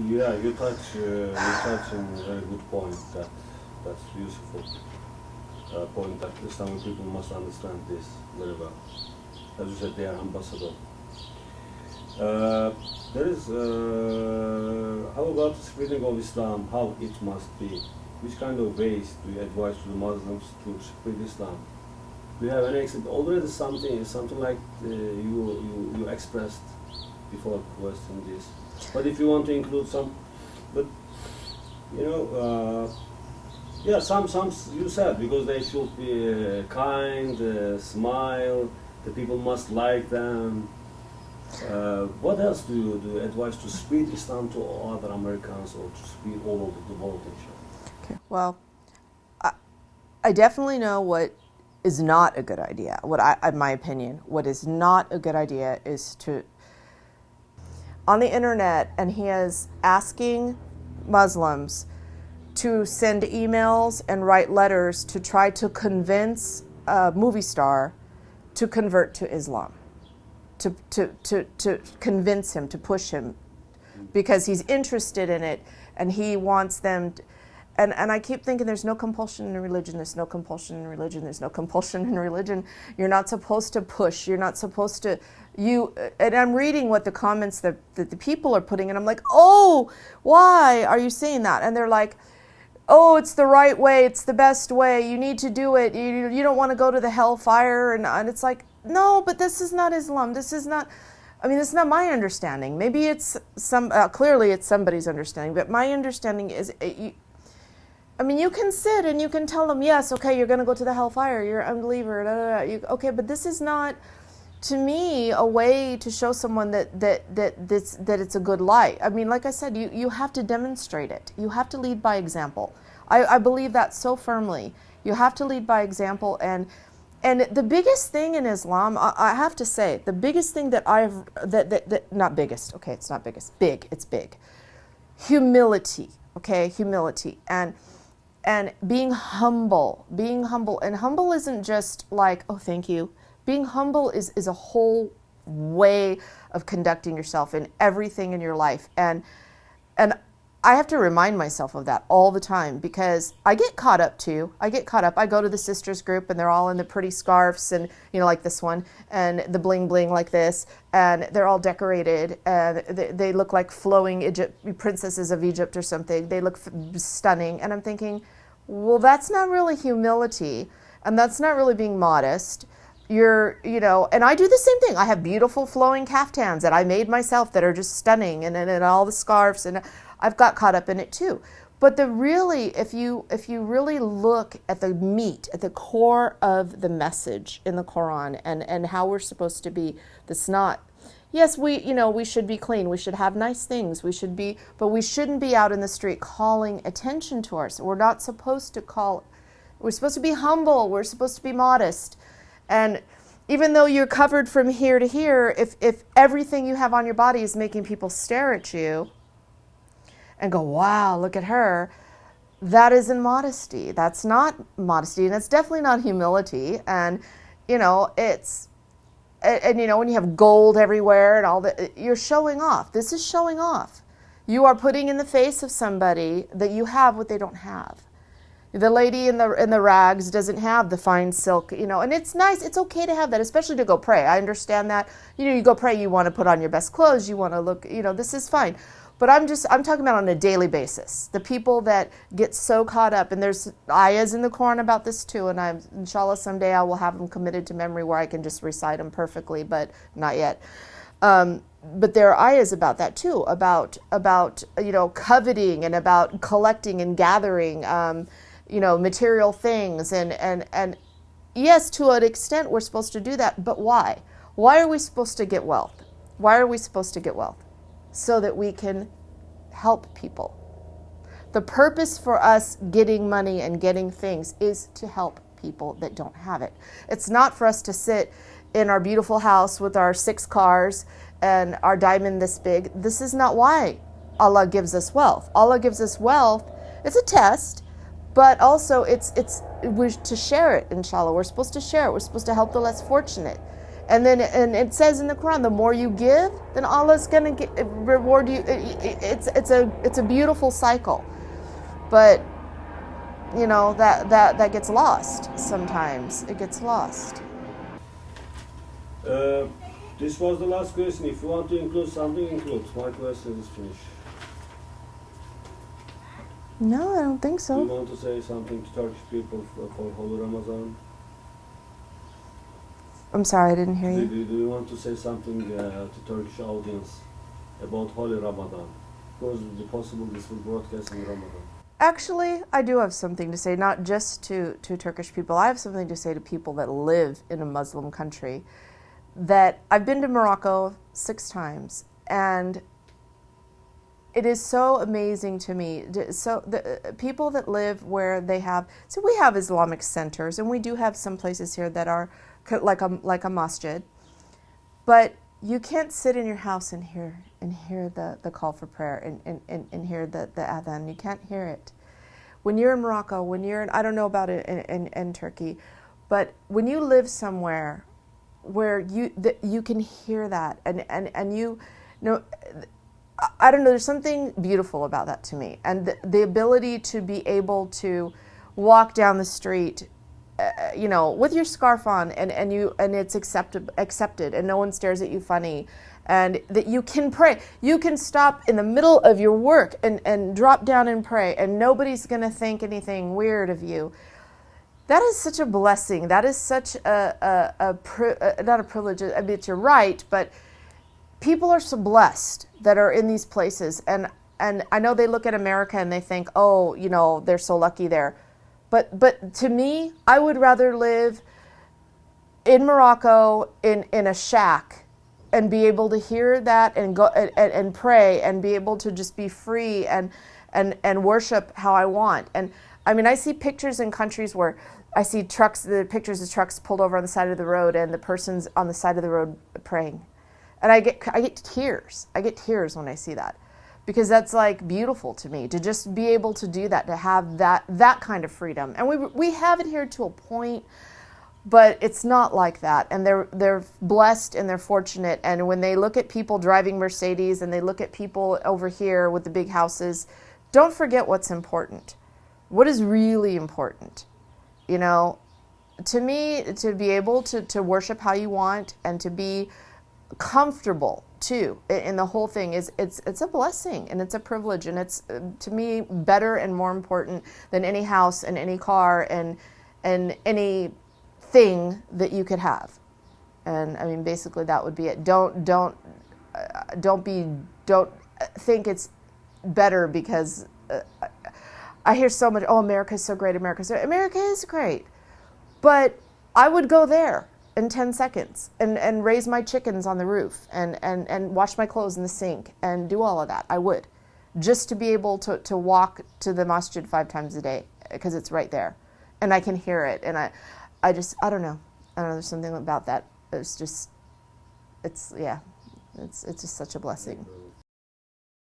Yeah, you touch on a very good point. That's useful point that Islamic people must understand this very well. As you said, they are ambassador. There is how about the spreading of Islam? How it must be? Which kind of ways do you advise to the Muslims to spread Islam? Do you have any already something like you expressed before questioning this? But if you want to include some, but you know, yeah, some you said because they should be kind, smile. The people must like them. What else do you advise to spread Islam to other Americans or to spread all over the world? Okay. Well, I definitely know what is not a good idea. In my opinion, what is not a good idea is to on the internet, and he is asking Muslims to send emails and write letters to try to convince a movie star to convert to Islam, to convince him, to push him, because he's interested in it and he wants them to, and I keep thinking there's no compulsion in religion, there's no compulsion in religion, there's no compulsion in religion. You're not supposed to push, you're not supposed to, and I'm reading what the comments that the people are putting, and I'm like, oh, why are you saying that? And they're like, oh, it's the right way, it's the best way, you need to do it, you don't want to go to the hellfire, and it's like, no, but this is not Islam, this is not my understanding. Maybe it's clearly it's somebody's understanding, but my understanding is, you can sit and you can tell them, yes, okay, you're going to go to the hellfire, you're an unbeliever, okay, but this is not, to me, a way to show someone that it's a good light. I mean, like I said, you have to demonstrate it. You have to lead by example. I believe that so firmly. You have to lead by example, and the biggest thing in Islam, I have to say, the biggest thing not biggest, okay, it's not biggest, it's big. Humility, okay, humility, and being humble, and humble isn't just like, oh, thank you. Being humble is a whole way of conducting yourself in everything in your life. And I have to remind myself of that all the time, because I get caught up too. I go to the sisters group and they're all in the pretty scarves and, like this one, and the bling bling like this, and they're all decorated, and they look like flowing princesses of Egypt or something. They look stunning. And I'm thinking, well, that's not really humility, and that's not really being modest. And I do the same thing. I have beautiful flowing caftans that I made myself that are just stunning, and all the scarves, and I've got caught up in it too. But if you really look at the meat, at the core of the message in the Quran, and how we're supposed to be, yes, we should be clean, we should have nice things, but we shouldn't be out in the street calling attention to ourselves. We're not supposed to we're supposed to be humble, we're supposed to be modest. And even though you're covered from here to here, if everything you have on your body is making people stare at you and go, wow, look at her, that isn't modesty. That's not modesty, and it's definitely not humility. And, when you have gold everywhere and all that, you're showing off. This is showing off. You are putting in the face of somebody that you have what they don't have. The lady in the rags doesn't have the fine silk, and it's nice. It's okay to have that, especially to go pray. I understand that. You go pray, you want to put on your best clothes, you want to look, this is fine. But I'm talking about on a daily basis. The people that get so caught up, and there's ayahs in the Quran about this too, and inshallah someday I will have them committed to memory where I can just recite them perfectly, but not yet. But there are ayahs about that too, about coveting and about collecting and gathering, material things, and yes, to an extent we're supposed to do that, but why? Why are we supposed to get wealth? Why are we supposed to get wealth? So that we can help people. The purpose for us getting money and getting things is to help people that don't have it. It's not for us to sit in our beautiful house with our 6 cars and our diamond this big. This is not why Allah gives us wealth. Allah gives us wealth. It's a test, but also we're to share it, inshallah. We're supposed to share it. We're supposed to help the less fortunate. And then and it says in the Quran, the more you give, then Allah's going to reward you. It's a beautiful cycle. But you know, that gets lost sometimes. It gets lost. This was the last question. If you want to include something, include. My question is finished. No, I don't think Do so. you want to say something to Turkish people for Holy Ramadan? I'm sorry, I didn't hear you. Do you want to say something to Turkish audience about Holy Ramadan? Because it's possible this will broadcast in Ramadan. Actually, I do have something to say, not just to Turkish people. I have something to say to people that live in a Muslim country. That I've been to Morocco 6 times, and it is so amazing to me. So the people that live where they have, so we have Islamic centers, and we do have some places here that are like a masjid, but you can't sit in your house and hear the call for prayer and hear the adhan. You can't hear it. When you're in Morocco, when you're in, I don't know about it in Turkey, but when you live somewhere where you can hear that and you know, I don't know, there's something beautiful about that to me, and the ability to be able to walk down the street, you know, with your scarf on, and it's accepted, and no one stares at you funny, and that you can pray. You can stop in the middle of your work and drop down and pray, and nobody's going to think anything weird of you. That is such a blessing. That is such not a privilege. I mean, it's your right, but people are so blessed that are in these places, and I know they look at America and they think, oh, you know, they're so lucky there. But to me, I would rather live in Morocco in a shack and be able to hear that and go and pray and be able to just be free and worship how I want. And I mean, I see pictures in countries where I see the pictures of trucks pulled over on the side of the road and the person's on the side of the road praying. And I get tears. I get tears when I see that. Because that's like beautiful to me, to just be able to do that, to have that kind of freedom. And we have it here to a point, but it's not like that. And they're blessed and they're fortunate. And when they look at people driving Mercedes and they look at people over here with the big houses, don't forget what's important. What is really important? You know, to me, to be able to worship how you want and to be comfortable too in the whole thing it's a blessing, and it's a privilege, and it's to me better and more important than any house and any car and anything that you could have. And I mean, basically that would be it. Don't think it's better because I hear so much, oh, America's so great, America is great, but I would go there in 10 seconds and raise my chickens on the roof and wash my clothes in the sink and do all of that. I would, just to be able to walk to the masjid 5 times a day because it's right there and I can hear it. And I don't know, there's something about that. It's just such a blessing.